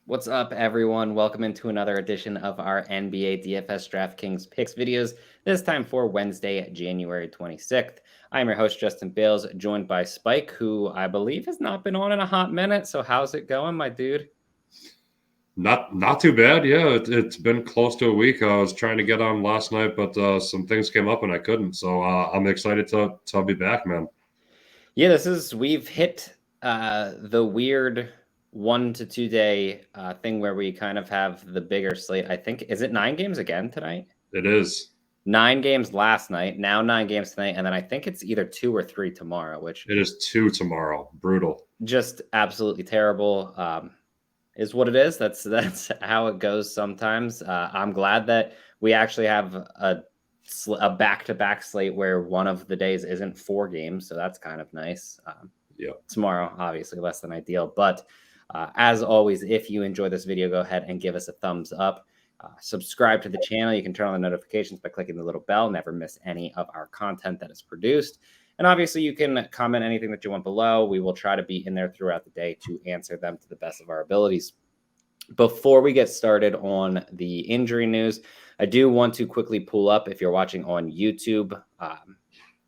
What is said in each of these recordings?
What's up, everyone? Welcome into another edition of our NBA DFS DraftKings Picks videos, this time for Wednesday, January 26th. I'm your host, Justin Bales, joined by Spike, who I believe has not been on in a hot minute. So how's it going, my dude? Not too bad. Yeah, it's been close to a week. I was trying to get on last night, but some things came up and I couldn't. So I'm excited to be back, man. Yeah, we've hit the weird 1 to 2 day thing where we kind of have the bigger slate. I think, is it 9 games again tonight? It is. 9 games last night, now 9 games tonight, and then I think it's either 2 or 3 tomorrow, which It is 2 tomorrow. Brutal. just absolutely terrible. Is what it is. That's how it goes sometimes. I'm glad that we actually have a back-to-back slate where one of the days isn't 4 games, so that's kind of nice. Yeah. Tomorrow, obviously, less than ideal. But as always, if you enjoy this video, go ahead and give us a thumbs up. Subscribe to the channel. You can turn on the notifications by clicking the little bell. Never miss any of our content that is produced. And obviously, you can comment anything that you want below. We will try to be in there throughout the day to answer them to the best of our abilities. Before we get started on the injury news, I do want to quickly pull up, if you're watching on YouTube,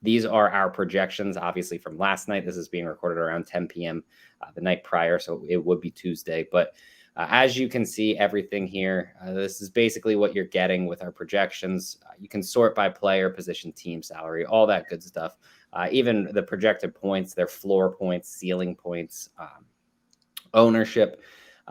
these are our projections, obviously, from last night. This is being recorded around 10 p.m. The night prior, so it would be Tuesday. But as you can see, everything here, this is basically what you're getting with our projections. You can sort by player, position, team, salary, all that good stuff. Even the projected points, their floor points, ceiling points, ownership,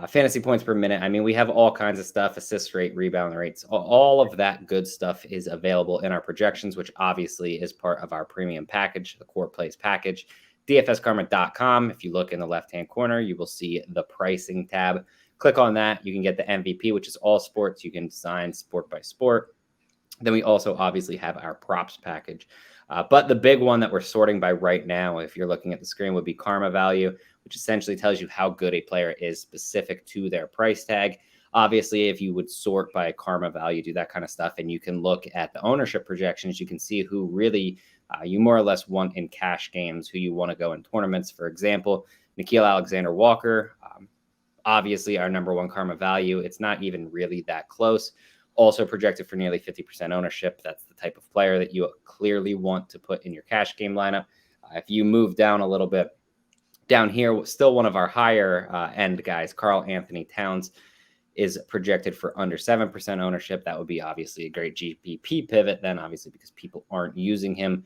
fantasy points per minute. I mean, we have all kinds of stuff, assist rate, rebound rates, all of that good stuff is available in our projections, which obviously is part of our premium package, the Core Plays package, dfskarma.com. If you look in the left-hand corner, you will see the pricing tab. Click on that. You can get the MVP, which is all sports. You can design sport by sport. Then we also obviously have our props package. But the big one that we're sorting by right now, if you're looking at the screen, would be karma value, which essentially tells you how good a player is specific to their price tag. Obviously, if you would sort by karma value, do that kind of stuff, and you can look at the ownership projections, you can see who really you more or less want in cash games, who you want to go in tournaments. For example, Nickeil Alexander-Walker, obviously our number one karma value. It's not even really that close. Also projected for nearly 50% ownership. That's the type of player that you clearly want to put in your cash game lineup. If you move down a little bit, down here, still one of our higher end guys, Karl Anthony Towns, is projected for under 7% ownership. That would be obviously a great GPP pivot then, obviously, because people aren't using him.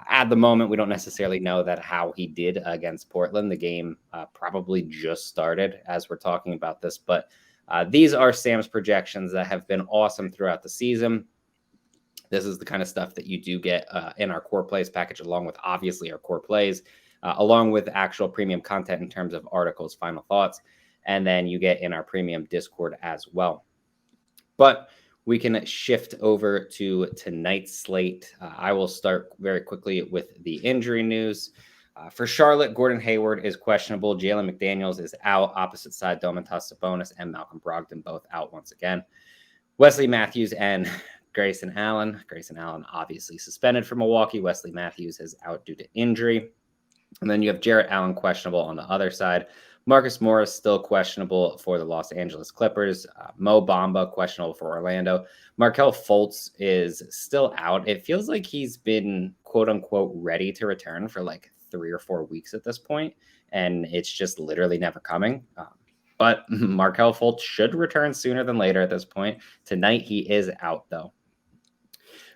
At the moment, we don't necessarily know that how he did against Portland. The game probably just started as we're talking about this, but these are Sam's projections that have been awesome throughout the season. This is the kind of stuff that you do get in our Core Plays package, along with obviously our Core Plays, along with actual premium content in terms of articles, final thoughts, and then you get in our premium Discord as well. But we can shift over to tonight's slate. I will start very quickly with the injury news. For Charlotte, Gordon Hayward is questionable. Jalen McDaniels is out. Opposite side, Domantas Sabonis and Malcolm Brogdon both out once again. Wesley Matthews and Grayson Allen. Grayson Allen obviously suspended for Milwaukee. Wesley Matthews is out due to injury. And then you have Jarrett Allen questionable on the other side. Marcus Morris still questionable for the Los Angeles Clippers. Mo Bamba questionable for Orlando. Markelle Fultz is still out. It feels like he's been quote unquote ready to return for like 3 or 4 weeks at this point, and it's just literally never coming. But Markelle Fultz should return sooner than later at this point. Tonight he is out though.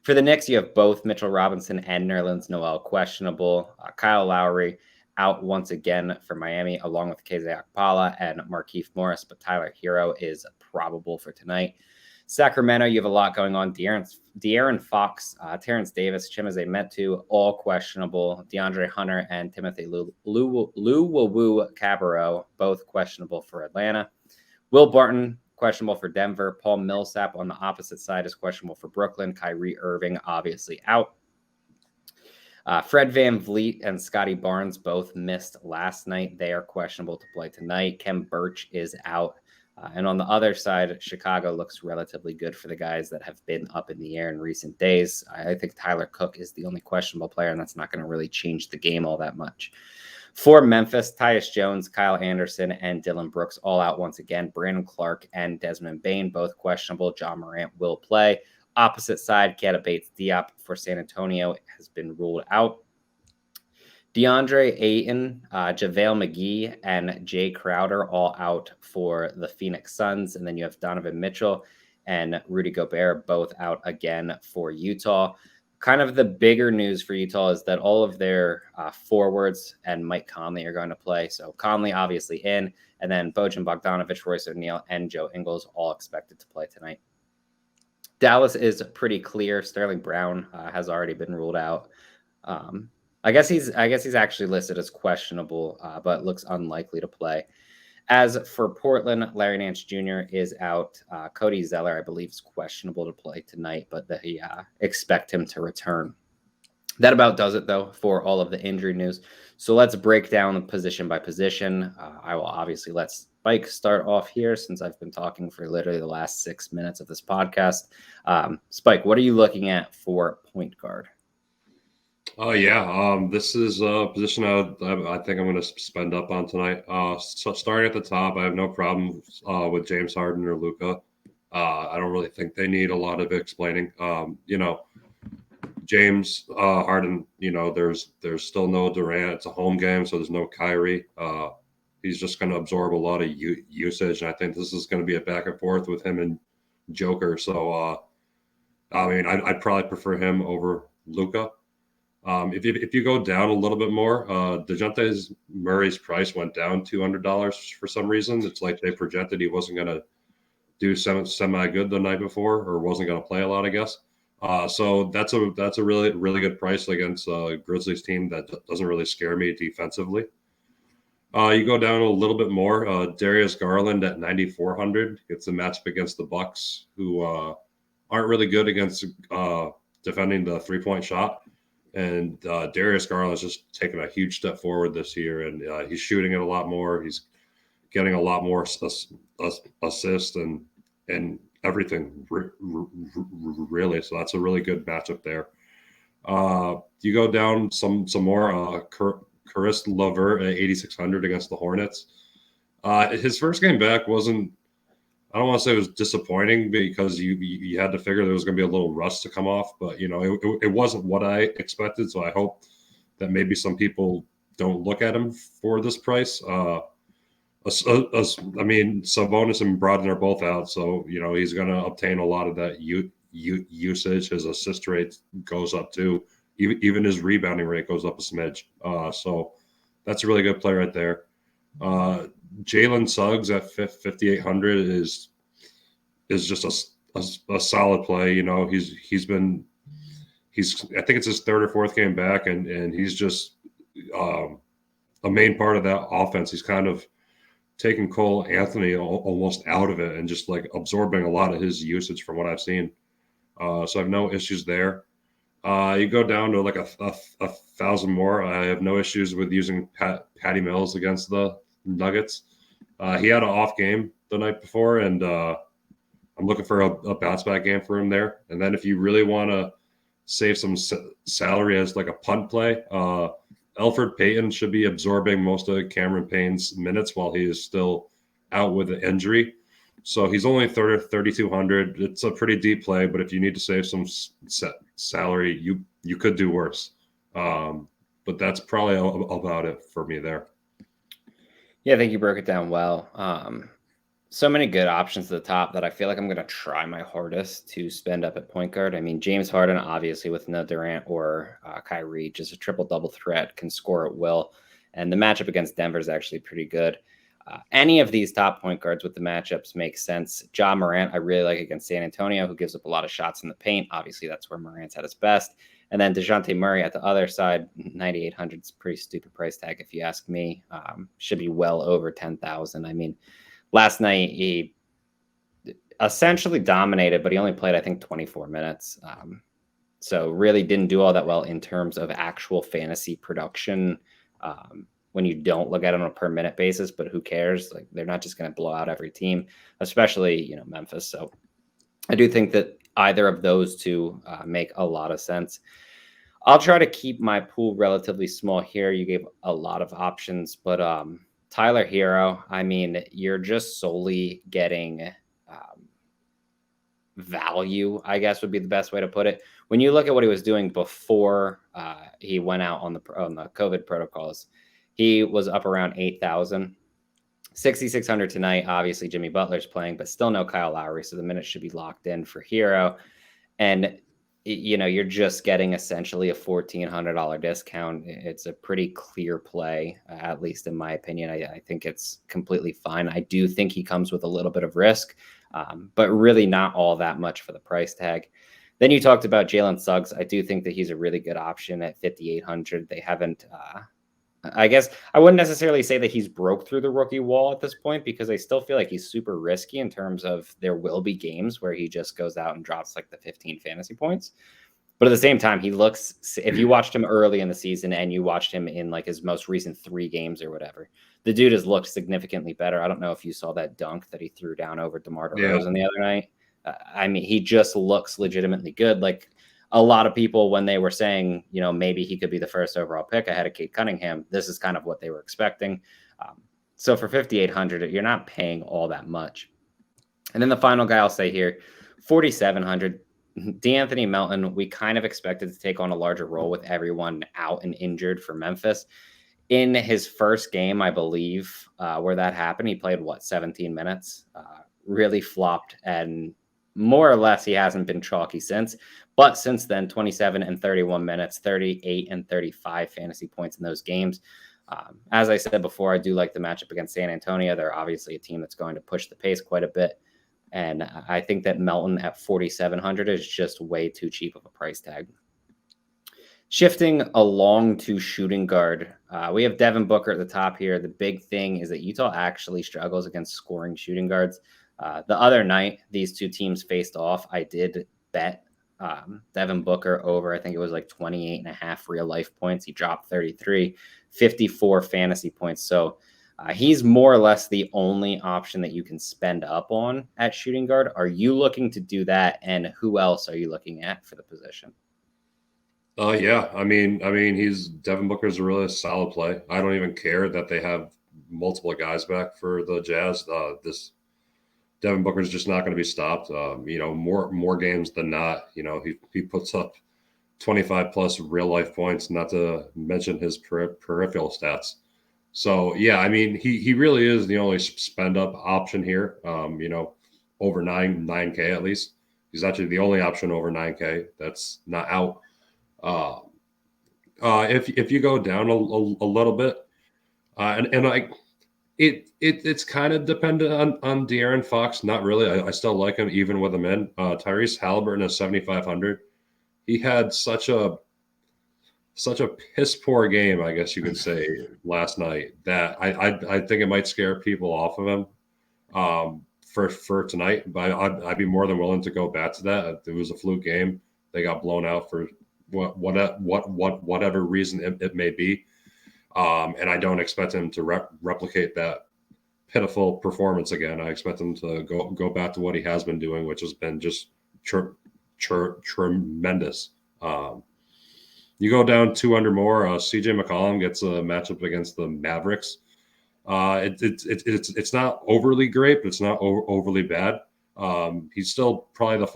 For the Knicks, you have both Mitchell Robinson and Nerlens Noel questionable. Kyle Lowry out once again for Miami, along with KZ Okpala and Markieff Morris, but Tyler Hero is probable for tonight. Sacramento, you have a lot going on. De'Aaron Fox, Terrence Davis, Chimezie Metu, all questionable. DeAndre Hunter and Timothy Luwawu-Cabarrot, both questionable for Atlanta. Will Barton, questionable for Denver. Paul Millsap on the opposite side is questionable for Brooklyn. Kyrie Irving, obviously out. Fred VanVleet and Scotty Barnes both missed last night. They are questionable to play tonight. Kem Birch is out. And on the other side, Chicago looks relatively good for the guys that have been up in the air in recent days. I think Tyler Cook is the only questionable player, and that's not going to really change the game all that much. For Memphis, Tyus Jones, Kyle Anderson, and Dylan Brooks all out once again. Brandon Clark and Desmond Bane both questionable. John Morant will play. Opposite side, Keita Bates-Diop for San Antonio has been ruled out. DeAndre Ayton, JaVale McGee, and Jay Crowder all out for the Phoenix Suns. And then you have Donovan Mitchell and Rudy Gobert both out again for Utah. Kind of the bigger news for Utah is that all of their forwards and Mike Conley are going to play. So Conley obviously in, and then Bojan Bogdanovic, Royce O'Neal, and Joe Ingles all expected to play tonight. Dallas is pretty clear. Sterling Brown has already been ruled out. I guess he's actually listed as questionable, but looks unlikely to play. As for Portland, Larry Nance Jr. is out. Cody Zeller, I believe, is questionable to play tonight, but they expect him to return. That about does it, though, for all of the injury news. So let's break down position by position. I will obviously let Spike start off here since I've been talking for literally the last 6 minutes of this podcast. Spike, what are you looking at for point guard? Oh yeah, this is a position I think I'm going to spend up on tonight. So starting at the top, I have no problem with James Harden or Luka. I don't really think they need a lot of explaining. James Harden, there's still no Durant. It's a home game, so there's no Kyrie. He's just going to absorb a lot of usage, and I think this is going to be a back and forth with him and Joker. So, I'd probably prefer him over Luka. If you go down a little bit more, DeJounte Murray's price went down $200 for some reason. It's like they projected he wasn't going to do semi good the night before, or wasn't going to play a lot, I guess. So that's a really, really good price against Grizzlies team that doesn't really scare me defensively. You go down a little bit more. Darius Garland at 9,400 gets a matchup against the Bucks, who aren't really good against defending the 3-point shot. And Darius Garland is just taking a huge step forward this year, and he's shooting it a lot more. He's getting a lot more assists and everything, really. So that's a really good matchup there. You go down some more. Caris LeVert at 8,600 against the Hornets. His first game back wasn't. I don't want to say it was disappointing because you had to figure there was going to be a little rust to come off, but it wasn't what I expected. So I hope that maybe some people don't look at him for this price. Sabonis and Brogdon are both out, so he's going to obtain a lot of that usage. His assist rate goes up too. Even his rebounding rate goes up a smidge. So that's a really good play right there. Jalen Suggs at 5,800 is just a solid play. He's I think it's his third or fourth game back, and he's just a main part of that offense. He's kind of taking Cole Anthony almost out of it and just like absorbing a lot of his usage from what I've seen. So I have no issues there. You go down to like a 1,000 more. I have no issues with using Patty Mills against the Nuggets. He had an off game the night before, and I'm looking for a bounce back game for him there. And then if you really want to save some salary as like a punt play, Elfrid Payton should be absorbing most of Cameron Payne's minutes while he is still out with an injury. So he's only 3,200. It's a pretty deep play, but if you need to save some salary, you could do worse. But that's probably about it for me there. Yeah, I think you broke it down well. So many good options at the top that I feel like I'm going to try my hardest to spend up at point guard. I mean, James Harden, obviously, with no Durant or Kyrie, just a triple-double threat, can score at will. And the matchup against Denver is actually pretty good. Any of these top point guards with the matchups makes sense. Ja Morant, I really like against San Antonio, who gives up a lot of shots in the paint. Obviously, that's where Morant's at his best. And then DeJounte Murray at the other side, 9,800 is a pretty stupid price tag, if you ask me. Should be well over 10,000. I mean, last night he essentially dominated, but he only played, I think, 24 minutes. So really didn't do all that well in terms of actual fantasy production. When you don't look at it on a per minute basis, but who cares? Like, they're not just going to blow out every team, especially, Memphis. So I do think that either of those two make a lot of sense. I'll try to keep my pool relatively small here. You gave a lot of options, but Tyler Hero, I mean, you're just solely getting value, I guess would be the best way to put it. When you look at what he was doing before he went out on the COVID protocols, he was up around 8,000. 6,600 tonight. Obviously, Jimmy Butler's playing, but still no Kyle Lowry, so the minutes should be locked in for Hero. And you're just getting essentially a $1,400 discount. It's a pretty clear play, at least in my opinion. I think it's completely fine. I do think he comes with a little bit of risk, but really not all that much for the price tag. Then you talked about Jalen Suggs. I do think that he's a really good option at 5,800. They haven't, I guess I wouldn't necessarily say that he's broke through the rookie wall at this point, because I still feel like he's super risky in terms of there will be games where he just goes out and drops like the 15 fantasy points. But at the same time, he looks, if you watched him early in the season and you watched him in like his most recent 3 games or whatever, the dude has looked significantly better. I don't know if you saw that dunk that he threw down over DeMar DeRozan the other night. I mean, he just looks legitimately good. Like, a lot of people, when they were saying, maybe he could be the first overall pick ahead of Cade Cunningham, this is kind of what they were expecting. So for 5,800, you're not paying all that much. And then the final guy I'll say here, 4,700, DeAnthony Melton. We kind of expected to take on a larger role with everyone out and injured for Memphis. In his first game, I believe, where that happened, he played 17 minutes, really flopped, and more or less he hasn't been chalky since. But since then, 27 and 31 minutes, 38 and 35 fantasy points in those games. As I said before, I do like the matchup against San Antonio. They're obviously a team that's going to push the pace quite a bit. And I think that Melton at 4,700 is just way too cheap of a price tag. Shifting along to shooting guard, we have Devin Booker at the top here. The big thing is that Utah actually struggles against scoring shooting guards. The other night, these two teams faced off. I did bet Devin Booker over, I think it was like 28 and a half real life points. He dropped 33, 54 fantasy points. So he's more or less the only option that you can spend up on at shooting guard. Are you looking to do that? And who else are you looking at for the position? Yeah. I mean, Devin Booker's a really solid play. I don't even care that they have multiple guys back for the Jazz. This Devin Booker's just not going to be stopped. More games than not. He puts up 25 plus real life points, not to mention his peripheral stats. So yeah, I mean, he really is the only spend up option here. Over 9K at least. He's actually the only option over 9K that's not out. If you go down a little bit, it's kind of dependent on De'Aaron Fox. Not really. I still like him even with him in. Tyrese Halliburton is 7,500. He had such a piss poor game, I guess you could say, last night that I think it might scare people off of him for tonight. But I'd be more than willing to go back to that. It was a fluke game. They got blown out for whatever reason it may be. And I don't expect him to replicate that pitiful performance again. I expect him to go back to what he has been doing, which has been just tremendous. You go down 200 more. CJ McCollum gets a matchup against the Mavericks. It's not overly great, but it's not overly bad. He's still probably the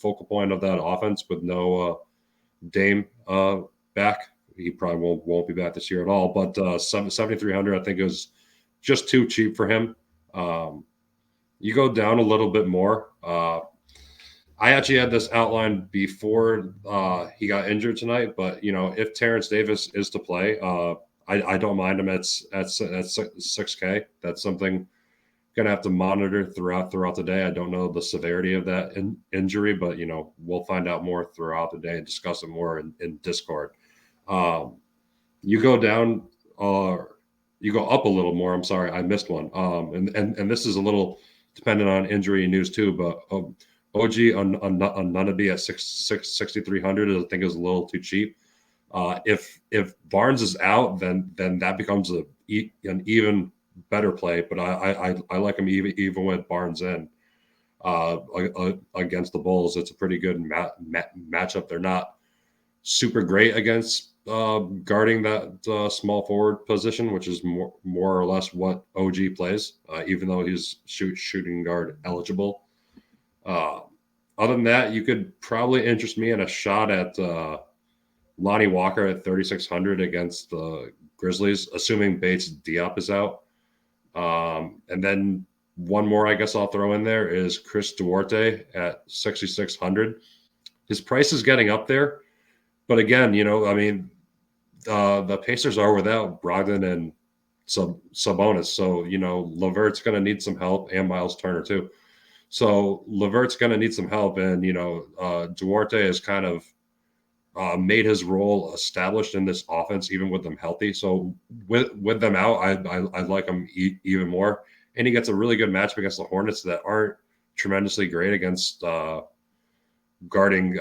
focal point of that offense with no Dame back. He probably won't be back this year at all. But 7,300, I think, is just too cheap for him. You go down a little bit more. I actually had this outlined before he got injured tonight. But if Terrence Davis is to play, I don't mind him at 6K. That's something gonna have to monitor throughout the day. I don't know the severity of that injury, but we'll find out more throughout the day and discuss it more in Discord. You go down, you go up a little more. I'm sorry, I missed one. And this is a little dependent on injury news too, but OG Anunoby at 6,300 I think is a little too cheap. If Barnes is out, then that becomes an even better play. But I like him even with Barnes in against the Bulls. It's a pretty good matchup. They're not super great against guarding that small forward position, which is more or less what OG plays, even though he's shooting guard eligible. Other than that, you could probably interest me in a shot at Lonnie Walker at 3,600 against the Grizzlies, assuming Bates Diop is out. And then one more, I guess I'll throw in there is Chris Duarte at 6,600. His price is getting up there, but again, I mean, the Pacers are without Brogdon and Sabonis, so Levert's going to need some help, and Miles Turner too. So Levert's going to need some help, and Duarte has kind of made his role established in this offense, even with them healthy. So with them out, I like him even more, and he gets a really good matchup against the Hornets that aren't tremendously great against guarding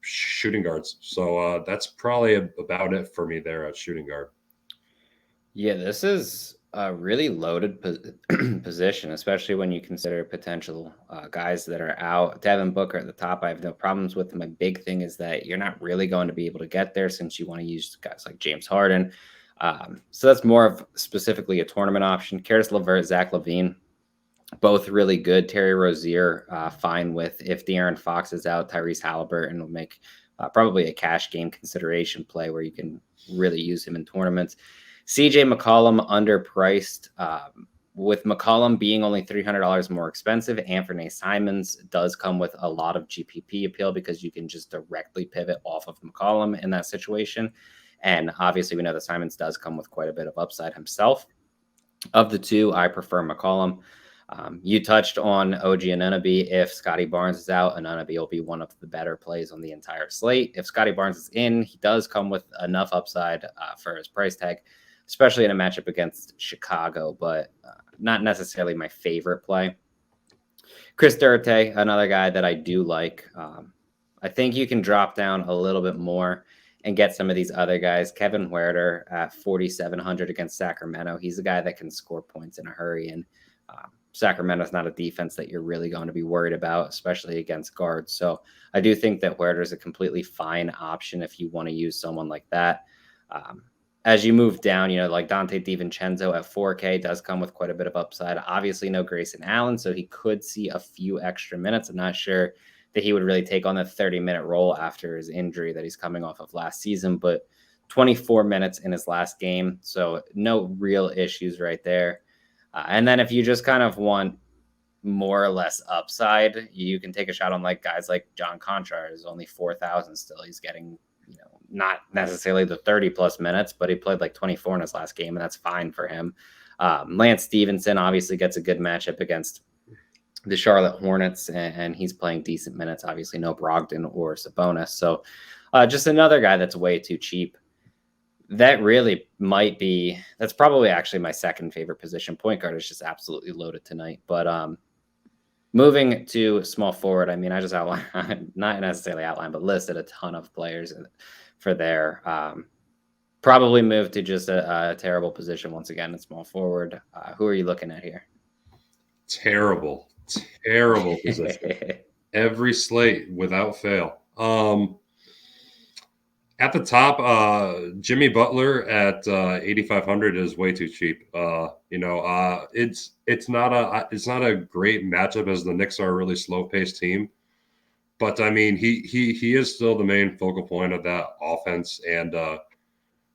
shooting guards. So that's probably about it for me there at shooting guard. Yeah, this is a really loaded position, especially when you consider potential guys that are out. Devin Booker at the top, I have no problems with. My big thing is that you're not really going to be able to get there since you want to use guys like James Harden. So that's more of specifically a tournament option. Caris LeVert, Zach LaVine, both really good. Terry Rozier, fine with. If De'Aaron Fox is out, Tyrese Halliburton will make probably a cash game consideration play where you can really use him in tournaments. CJ McCollum underpriced, with McCollum being only $300 more expensive. Anthony Simons does come with a lot of GPP appeal because you can just directly pivot off of McCollum in that situation. And obviously we know that Simons does come with quite a bit of upside himself. Of the two, I prefer McCollum. You touched on OG Anunoby. If Scotty Barnes is out, Anunoby will be one of the better plays on the entire slate. If Scotty Barnes is in, he does come with enough upside for his price tag, especially in a matchup against Chicago, but not necessarily my favorite play. Chris Duarte, another guy that I do like. I think you can drop down a little bit more and get some of these other guys. Kevin Huerter at 4,700 against Sacramento. He's a guy that can score points in a hurry, and Sacramento's not a defense that you're really going to be worried about, especially against guards. So I do think that Huerter is a completely fine option if you want to use someone like that. As you move down, like Dante DiVincenzo at 4K does come with quite a bit of upside. Obviously, no Grayson Allen, so he could see a few extra minutes. I'm not sure that he would really take on the 30-minute role after his injury that he's coming off of last season, but 24 minutes in his last game, so no real issues right there. And then if you just kind of want more or less upside, you can take a shot on like guys like John Conchar. Is only 4,000 still. He's getting, not necessarily the 30 plus minutes, but he played like 24 in his last game, and that's fine for him. Lance Stevenson obviously gets a good matchup against the Charlotte Hornets, and he's playing decent minutes. Obviously no Brogdon or Sabonis. So just another guy that's way too cheap. That really might be, that's probably actually my second favorite position. Point guard is just absolutely loaded tonight. But moving to small forward, I mean, I just outlined, not necessarily outlined, but listed a ton of players for there. Probably moved to just a terrible position once again in small forward. Who are you looking at here? Terrible position. Every slate without fail. At the top, Jimmy Butler at 8,500 is way too cheap. It's not a great matchup as the Knicks are a really slow paced team, but I mean he is still the main focal point of that offense. And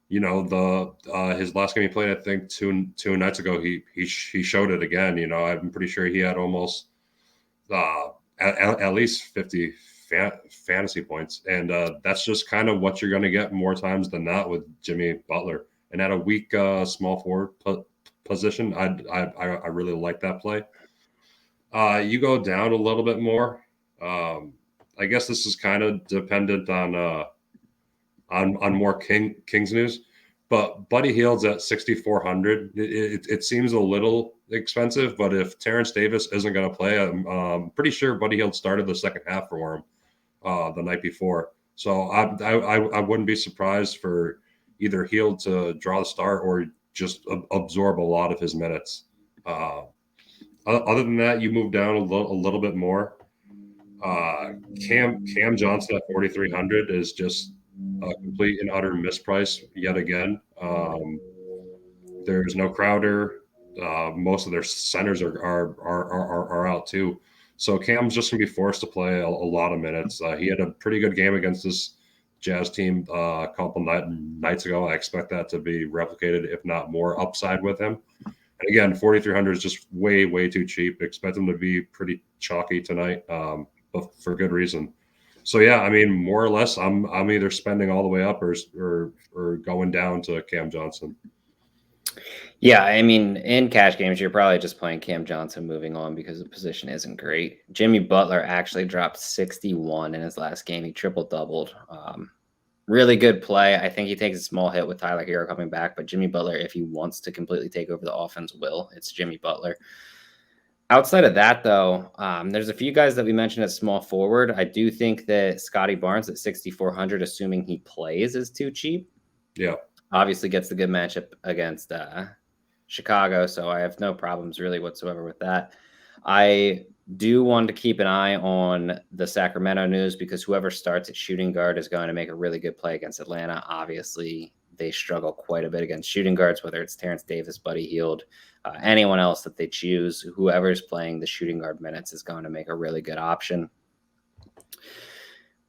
his last game he played, I think two nights ago, he showed it again. I'm pretty sure he had almost at least 50 fantasy points, and that's just kind of what you're going to get more times than not with Jimmy Butler. And at a weak small forward position, I really like that play. You go down a little bit more. I guess this is kind of dependent on more Kings news, but Buddy Hield's at 6,400. It seems a little expensive, but if Terrence Davis isn't going to play, I'm pretty sure Buddy Hield started the second half for him the night before. So I wouldn't be surprised for either Hield to draw the start or just absorb a lot of his minutes. Other than that, you move down a little bit more. Cam Johnson at 4,300 is just a complete and utter misprice yet again. There's no Crowder. Most of their centers are out too. So Cam's just going to be forced to play a lot of minutes. He had a pretty good game against this Jazz team a couple nights ago. I expect that to be replicated, if not more upside with him. And again, 4,300 is just way too cheap. Expect him to be pretty chalky tonight, but for good reason. So yeah, I mean, more or less, I'm either spending all the way up or going down to Cam Johnson. Yeah, I mean, in cash games, you're probably just playing Cam Johnson moving on because the position isn't great. Jimmy Butler actually dropped 61 in his last game. He triple-doubled. Really good play. I think he takes a small hit with Tyler Hero coming back, but Jimmy Butler, if he wants to completely take over the offense, will. It's Jimmy Butler. Outside of that, though, there's a few guys that we mentioned as small forward. I do think that Scotty Barnes at 6,400, assuming he plays, is too cheap. Yeah. Obviously gets the good matchup against Chicago, so I have no problems really whatsoever with that. I do want to keep an eye on the Sacramento news because whoever starts at shooting guard is going to make a really good play against Atlanta. Obviously, they struggle quite a bit against shooting guards, whether it's Terrence Davis, Buddy Hield, anyone else that they choose. Whoever's playing the shooting guard minutes is going to make a really good option.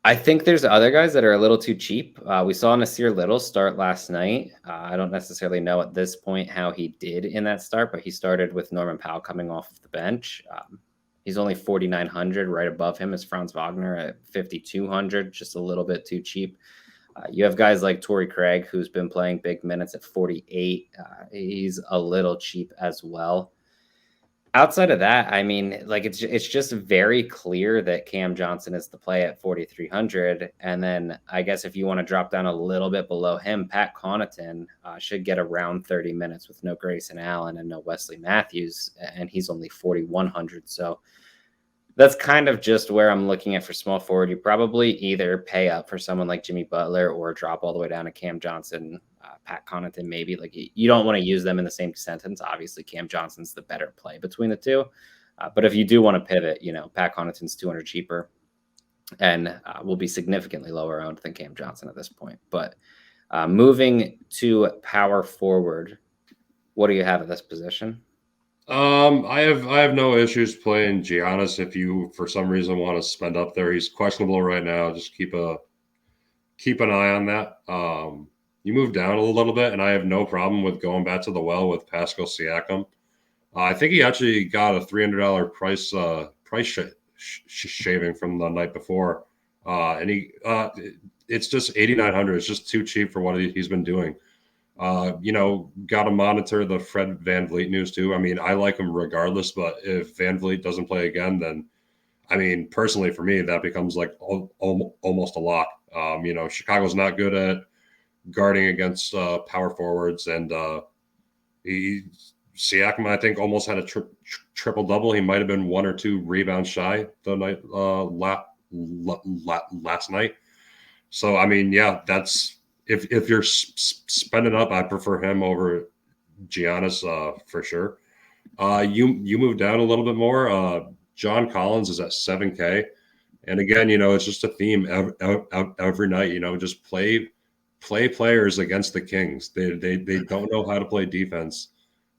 I think there's other guys that are a little too cheap. We saw Nasir Little start last night. I don't necessarily know at this point how he did in that start, but he started with Norman Powell coming off of the bench. He's only 4,900. Right above him is Franz Wagner at 5,200, just a little bit too cheap. You have guys like Torrey Craig, who's been playing big minutes at 48. He's a little cheap as well. Outside of that, I mean, like it's just very clear that Cam Johnson is the play at 4,300. And then I guess if you want to drop down a little bit below him, Pat Connaughton should get around 30 minutes with no Grayson Allen and no Wesley Matthews, and he's only 4,100. So that's kind of just where I'm looking at for small forward. You probably either pay up for someone like Jimmy Butler or drop all the way down to Cam Johnson, Pat Connaughton, maybe. Like you don't want to use them in the same sentence. Obviously, Cam Johnson's the better play between the two. But if you do want to pivot, Pat Connaughton's 200 cheaper and will be significantly lower owned than Cam Johnson at this point. But moving to power forward, what do you have at this position? I have no issues playing Giannis if you for some reason want to spend up there. He's questionable right now. Just keep an eye on that. You move down a little bit, and I have no problem with going back to the well with Pascal Siakam. I think he actually got a $300 price shaving from the night before, and it's just 8,900. It's just too cheap for what he's been doing. Got to monitor the Fred VanVleet news too. I mean, I like him regardless, but if VanVleet doesn't play again, then, I mean, personally for me, that becomes like almost a lock. Chicago's not good at guarding against power forwards, and Siakam, I think, almost had a triple-double. He might have been 1 or 2 rebounds shy the night last night. So, I mean, yeah, that's if you're spending up, I prefer him over Giannis for sure. You move down a little bit more. John Collins is at 7K. And again, it's just a theme every night, just play players against the Kings. They don't know how to play defense.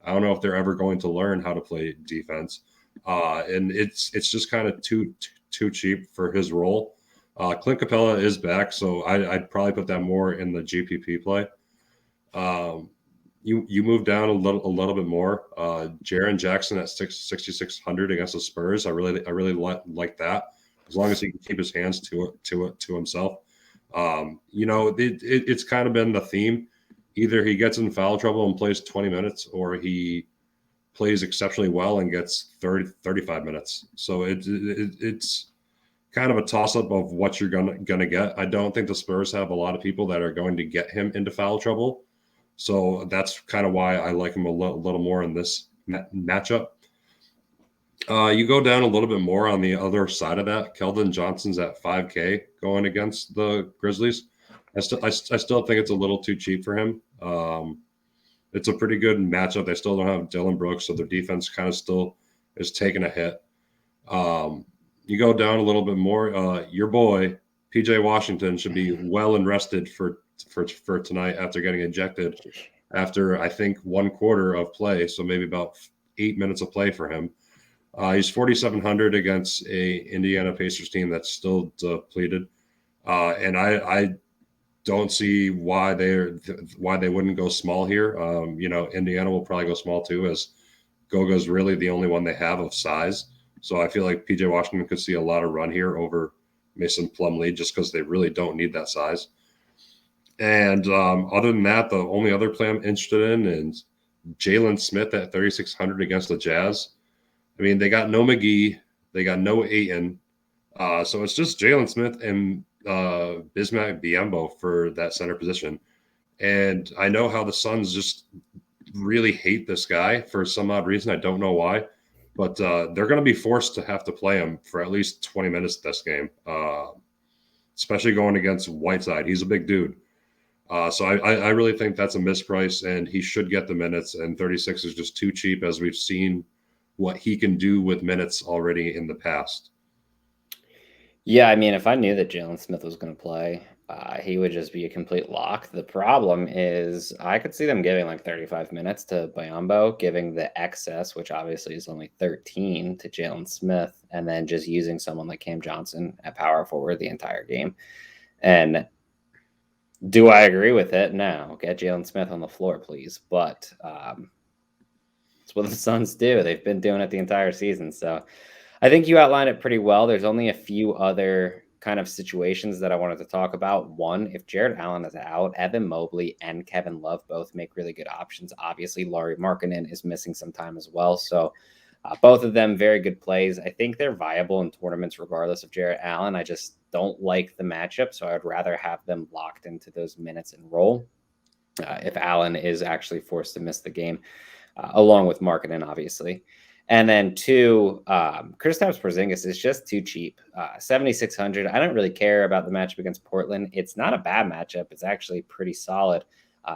I don't know if they're ever going to learn how to play defense. And it's just kind of too cheap for his role. Clint Capella is back, so I'd probably put that more in the GPP play. You move down a little bit more. Jaren Jackson at 6,600 against the Spurs. I really like that, as long as he can keep his hands to himself. It's kind of been the theme. Either he gets in foul trouble and plays 20 minutes, or he plays exceptionally well and gets 35 minutes. So it's kind of a toss-up of what you're gonna get. I don't think the Spurs have a lot of people that are going to get him into foul trouble. So that's kind of why I like him a little more in this matchup. You go down a little bit more on the other side of that. Kelvin Johnson's at 5K going against the Grizzlies. I still think it's a little too cheap for him. It's a pretty good matchup. They still don't have Dylan Brooks, so their defense kind of still is taking a hit. You go down a little bit more. Your boy, PJ Washington should be well and rested for tonight after getting ejected after, I think, 1/4 of play. So maybe about 8 minutes of play for him. He's 4,700 against a Indiana Pacers team that's still depleted. And I don't see why they wouldn't go small here. Indiana will probably go small too, as Goga's really the only one they have of size. So I feel like PJ Washington could see a lot of run here over Mason Plumlee just because they really don't need that size. And other than that, the only other play I'm interested in is Jalen Smith at 3,600 against the Jazz. I mean, they got no McGee, they got no Ayton. So it's just Jalen Smith and Bismack Biyombo for that center position. And I know how the Suns just really hate this guy for some odd reason. I don't know why. But they're going to be forced to have to play him for at least 20 minutes this game, especially going against Whiteside. He's a big dude. So I really think that's a misprice, and he should get the minutes, and 36 is just too cheap, as we've seen what he can do with minutes already in the past. Yeah, I mean, if I knew that Jalen Smith was going to play, he would just be a complete lock. The problem is I could see them giving like 35 minutes to Biyombo, giving the excess, which obviously is only 13, to Jalen Smith, and then just using someone like Cam Johnson at power forward the entire game. And do I agree with it? No. Get Jalen Smith on the floor, please. But it's what the Suns do. They've been doing it the entire season. So I think you outlined it pretty well. There's only a few other kind of situations that I wanted to talk about. One, if Jared Allen is out, Evan Mobley and Kevin Love both make really good options. Obviously, Lauri Markkanen is missing some time as well. So both of them very good plays. I think they're viable in tournaments regardless of Jared Allen. I just don't like the matchup, so I would rather have them locked into those minutes and roll if Allen is actually forced to miss the game, along with Markkanen, obviously. And then two, Kristaps Porzingis is just too cheap. 7,600. I don't really care about the matchup against Portland. It's not a bad matchup. It's actually pretty solid.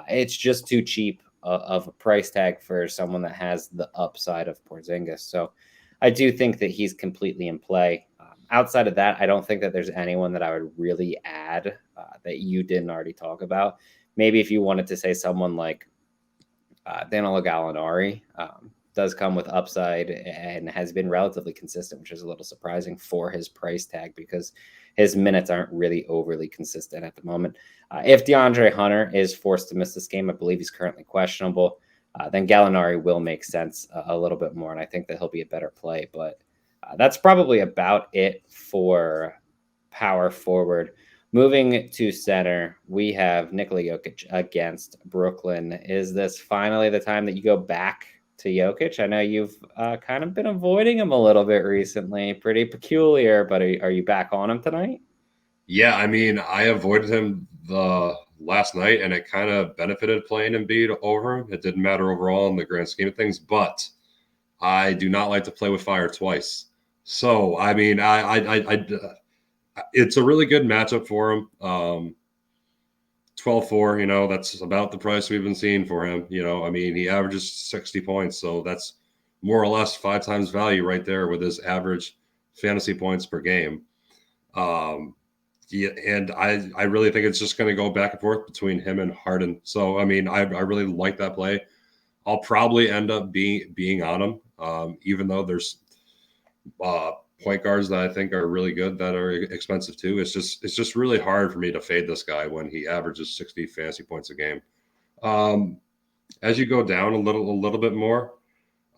It's just too cheap of a price tag for someone that has the upside of Porzingis. So I do think that he's completely in play. Outside of that, I don't think that there's anyone that I would really add that you didn't already talk about. Maybe if you wanted to say someone like Danilo Gallinari, does come with upside and has been relatively consistent, which is a little surprising for his price tag because his minutes aren't really overly consistent at the moment. If DeAndre Hunter is forced to miss this game, I believe he's currently questionable, then Gallinari will make sense a little bit more, and I think that he'll be a better play. But that's probably about it for power forward. Moving to center, we have Nikolayoki against Brooklyn. Is this finally the time that you go back to Jokic? I know you've kind of been avoiding him a little bit recently. Pretty peculiar, but are you back on him tonight? Yeah, I mean, I avoided him the last night, and it kind of benefited playing Embiid over him. It didn't matter overall in the grand scheme of things, but I do not like to play with fire twice. So, I mean, it's a really good matchup for him. 12-4, that's about the price we've been seeing for him. I mean, he averages 60 points, so that's more or less 5 times value right there with his average fantasy points per game. Yeah, and I really think it's just going to go back and forth between him and Harden. So, I mean, I really like that play. I'll probably end up being on him, even though there's point guards that I think are really good that are expensive too. It's just really hard for me to fade this guy when he averages 60 fantasy points a game. As you go down a little bit more,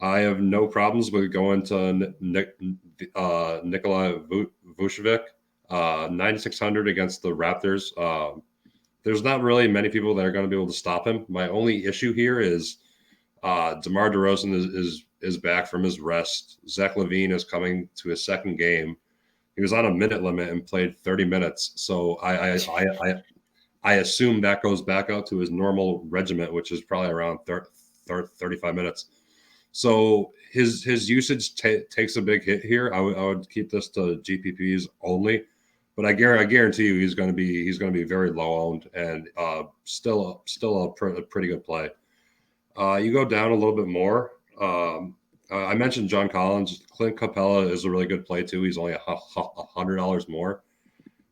I have no problems with going to Nikola Vucevic, 9,600 against the Raptors. There's not really many people that are going to be able to stop him. My only issue here is DeMar DeRozan is back from his rest. Zach LaVine is coming to his second game. He was on a minute limit and played 30 minutes. So I assume that goes back out to his normal regiment, which is probably around 35 minutes. So his usage takes a big hit here. I would keep this to GPPs only, but I guarantee you he's going to be very low owned and still a pretty good play. You go down a little bit more. I mentioned John Collins. Clint Capella is a really good play too. He's only $100 more.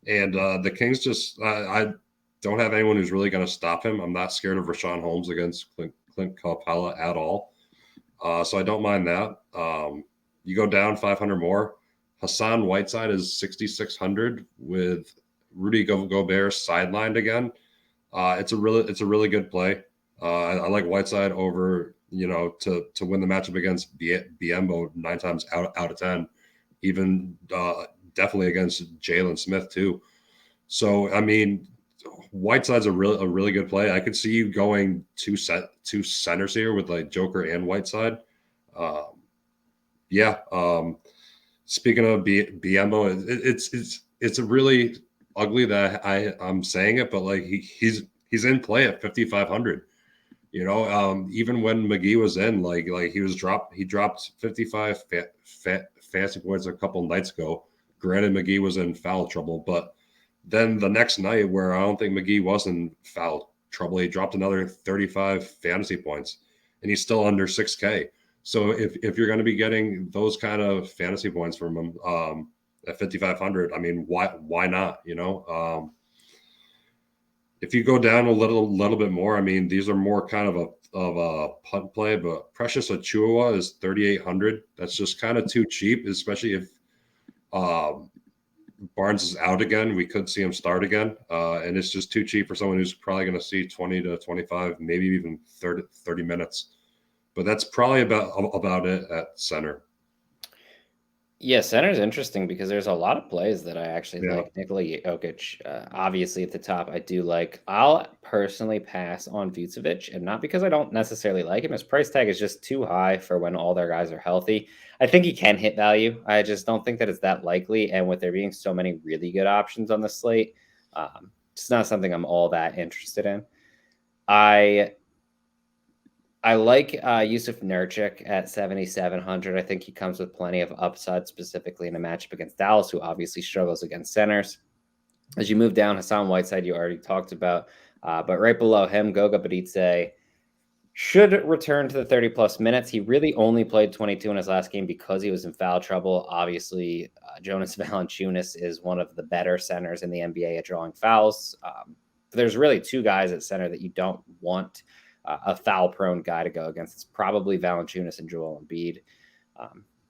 And the Kings just, I don't have anyone who's really going to stop him. I'm not scared of Rashawn Holmes against Clint Capella at all. So I don't mind that. You go down 500 more. Hassan Whiteside is 6,600 with Rudy Gobert sidelined again. It's a really good play. I like Whiteside over, to win the matchup against Biembo 9 times out of 10, even definitely against Jalen Smith too. So I mean, Whiteside's a really good play. I could see you going two centers here with like Joker and Whiteside. Yeah. Speaking of Biembo, it's a really ugly that I'm saying it, but like he's in play at 5,500. Even when McGee was in, like he dropped 55 fantasy points a couple nights ago. Granted, McGee was in foul trouble, but then the next night, where I don't think McGee was in foul trouble, he dropped another 35 fantasy points, and he's still under 6K. So if you're going to be getting those kind of fantasy points from him at 5,500, I mean, why not? If you go down a little bit more, I mean, these are more kind of a punt play, but Precious Achiuwa is 3,800. That's just kind of too cheap, especially if Barnes is out again. We could see him start again, and it's just too cheap for someone who's probably going to see 20 to 25, maybe even 30 minutes. But that's probably about it at center. Yeah, center is interesting because there's a lot of plays that I actually like. Nikolayoki, obviously at the top, I do like. I'll personally pass on Vucevic, and not because I don't necessarily like him. His price tag is just too high for when all their guys are healthy. I think he can hit value. I just don't think that it's that likely. And with there being so many really good options on the slate, it's not something I'm all that interested in. I like Yusuf Nurkic at 7,700. I think he comes with plenty of upside, specifically in a matchup against Dallas, who obviously struggles against centers. As you move down, Hassan Whiteside, you already talked about. But right below him, Goga Bitadze should return to the 30-plus minutes. He really only played 22 in his last game because he was in foul trouble. Obviously, Jonas Valanciunas is one of the better centers in the NBA at drawing fouls. There's really two guys at center that you don't want a foul-prone guy to go against. It's probably Valanciunas and Joel Embiid.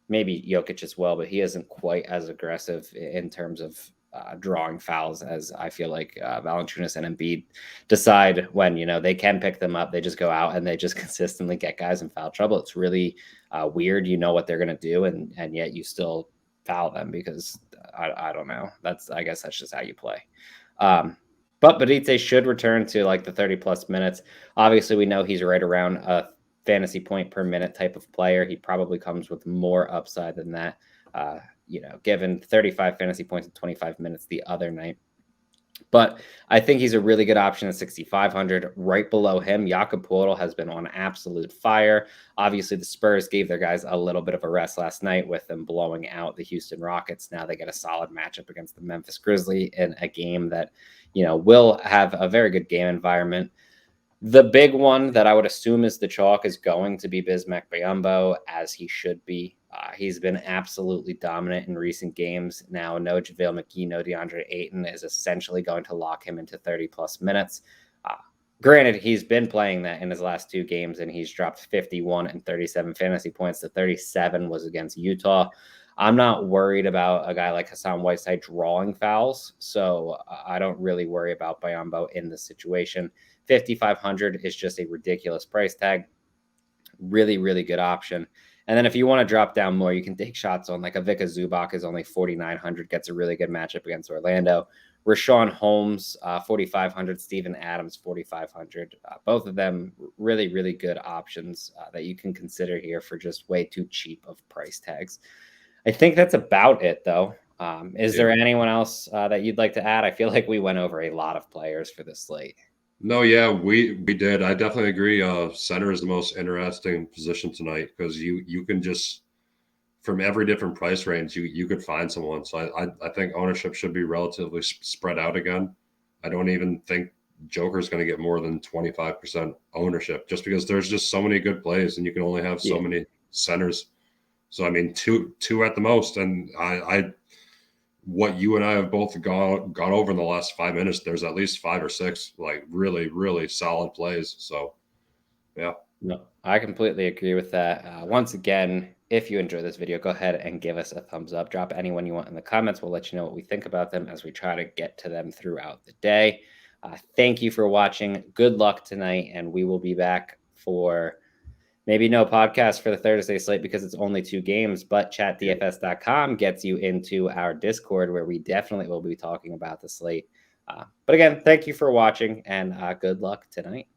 Maybe Jokic as well, but he isn't quite as aggressive in terms of drawing fouls as I feel like Valanciunas and Embiid decide when, they can pick them up. They just go out and they just consistently get guys in foul trouble. It's really weird. You know what they're going to do, and yet you still foul them because I don't know. I guess that's just how you play. But Bitadze should return to like the 30-plus minutes. Obviously, we know he's right around a fantasy point per minute type of player. He probably comes with more upside than that, given 35 fantasy points in 25 minutes the other night. But I think he's a really good option at 6,500. Right below him, Jakob Poeltl has been on absolute fire. Obviously, the Spurs gave their guys a little bit of a rest last night with them blowing out the Houston Rockets. Now they get a solid matchup against the Memphis Grizzlies in a game that, will have a very good game environment. The big one that I would assume is the chalk is going to be Bismack Biyombo, as he should be. He's been absolutely dominant in recent games. Now, no JaVale McGee, no DeAndre Ayton is essentially going to lock him into 30-plus minutes. Granted, he's been playing that in his last two games, and he's dropped 51 and 37 fantasy points. The 37 was against Utah. I'm not worried about a guy like Hassan Whiteside drawing fouls, so I don't really worry about Biyombo in this situation. 5,500 is just a ridiculous price tag. Really, really good option. And then if you want to drop down more, you can take shots on like a Vika Zubac is only 4,900, gets a really good matchup against Orlando. Rashawn Holmes, 4,500. Steven Adams, 4,500. Both of them really, really good options that you can consider here for just way too cheap of price tags. I think that's about it, though. Is there anyone else that you'd like to add? I feel like we went over a lot of players for this slate. No, yeah, we did. I definitely agree. Center is the most interesting position tonight because you can just, from every different price range, you could find someone. So I think ownership should be relatively spread out again. I don't even think Joker's going to get more than 25% ownership just because there's just so many good plays and you can only have so many centers. So I mean, two at the most, and what you and I have both gone over in the last 5 minutes, there's at least 5 or 6 like really, really solid plays. So, yeah. No, I completely agree with that. Once again, if you enjoy this video, go ahead and give us a thumbs up. Drop anyone you want in the comments. We'll let you know what we think about them as we try to get to them throughout the day. Thank you for watching. Good luck tonight, and we will be back for maybe no podcast for the Thursday slate because it's only 2 games, but chatdfs.com gets you into our Discord where we definitely will be talking about the slate. But again, thank you for watching, and good luck tonight.